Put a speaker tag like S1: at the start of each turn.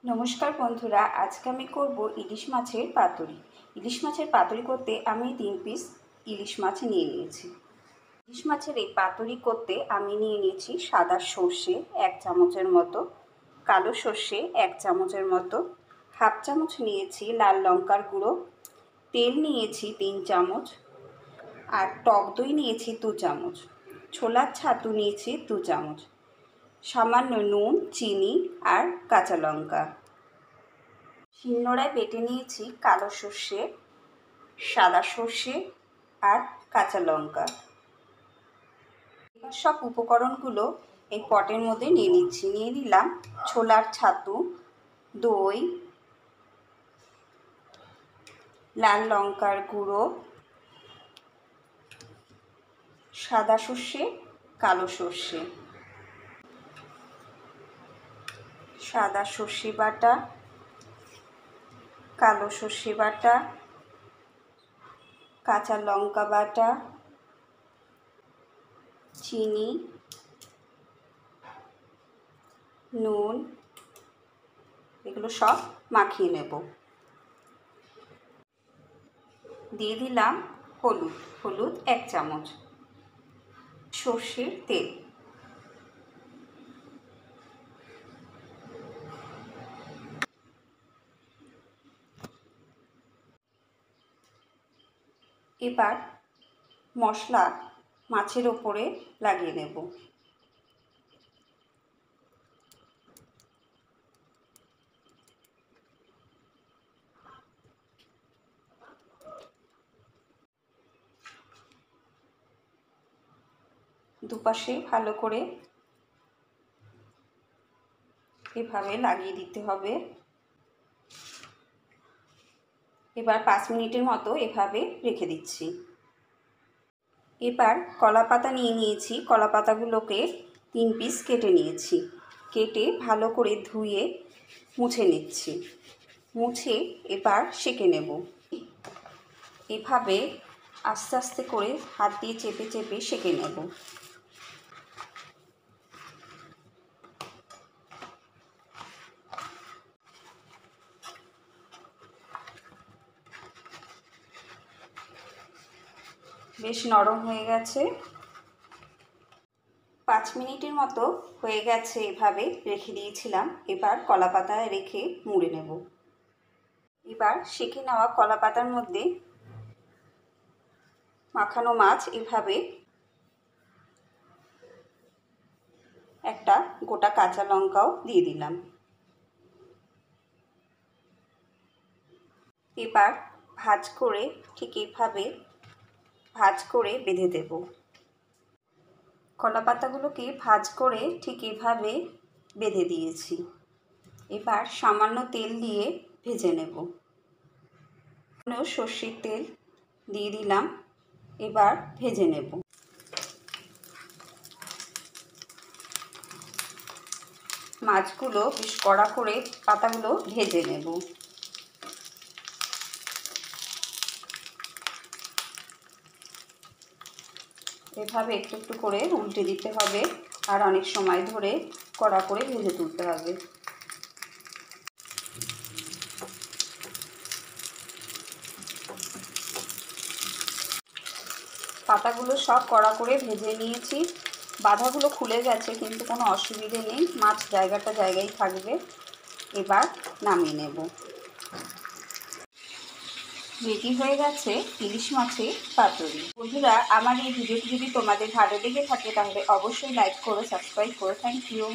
S1: নমস্কার বন্ধুরা, আজকে আমি করব ইলিশ মাছের পাতুরি। ইলিশ মাছের পাতুরি করতে আমি 3 পিস ইলিশ মাছ নিয়ে নিয়েছি। ইলিশ মাছের এই পাতুরি করতে আমি নিয়ে নিয়েছি সাদা সর্ষে 1 চামচের মতো, কালো সর্ষে 1 চামচের মতো, হাফ চামচ নিয়েছি লাল লঙ্কার গুঁড়ো, তেল নিয়েছি 3 চামচ, আর টক দই নিয়েছি 2 চামচ, ছোলার ছাতু নিয়েছি 2 চামচ, সামান্য নুন, চিনি আর কাঁচা লঙ্কা। শিলনোড়ায় বেটে নিয়েছি কালো সর্ষে, সাদা সর্ষে আর কাঁচা লঙ্কা। এবার সব উপকরণগুলো এই পটের মধ্যে নিয়ে নিচ্ছি। নিয়ে নিলাম ছোলার ছাতু, দই, লাল লঙ্কার গুঁড়ো, সাদা সর্ষে, কালো সর্ষে, সাদা সর্ষে বাটা, কালো সর্ষে বাটা, কাঁচা লঙ্কা বাটা, চিনি, নুন, এগুলো সব মাখিয়ে নেব। দিয়ে দিলাম হলুদ 1 চামচ, সর্ষের তেল, এবার মশলা মাছের ওপরে লাগিয়ে নেব। দুপাশে ভালো করে এভাবে লাগিয়ে দিতে হবে। এবার 5 মিনিটের মতো এভাবে রেখে দিচ্ছি। এবার কলা পাতা নিয়ে নিয়েছি, কলা পাতাগুলোকে 3 পিস কেটে নিয়েছি। কেটে ভালো করে ধুয়ে মুছে নিচ্ছি। মুছে এবার সেঁকে নেব। এভাবে আস্তে আস্তে করে হাত দিয়ে চেপে চেপে সেঁকে নেব। বেশ নরম হয়ে গেছে। 5 মিনিটের মতো হয়ে গেছে, এভাবে রেখে দিয়েছিলাম। এবার কলা পাতায় রেখে মুড়ে নেব। এবার সেঁকে নেওয়া কলা পাতার মধ্যে মাখানো মাছ এভাবে একটা গোটা কাঁচা লঙ্কাও দিয়ে দিলাম। এবার ঠিক এইভাবে ভাঁজ করে বেঁধে দেব। কলা পাতাগুলোকে ভাঁজ করে ঠিক এভাবে বেঁধে দিয়েছি। এবার সামান্য তেল দিয়ে ভেজে নেব। সর্ষের তেল দিয়ে দিলাম। এবার ভেজে নেব। মাছগুলো বেশ কড়া করে পাতাগুলো ভেজে নেব। এভাবে একটু একটু করে উল্টে দিতে হবে, আর অনেক সময় ধরে কড়া করে ভেজে তুলতে হবে। পাতাগুলো সব কড়া করে ভেজে নিয়েছি। বাঁধাগুলো খুলে গেছে, কিন্তু কোনো অসুবিধে নেই, মাছ জায়গায় থাকবে। এবার নামিয়ে নেব। রেডি হয়ে গেছে ইলিশ মাছের পাতুরি। বন্ধুরা, আমার এই ভিডিওটি যদি তোমাদের ভালো লেগে থাকে তাহলে অবশ্যই লাইক করো, সাবস্ক্রাইব করো। Thank you.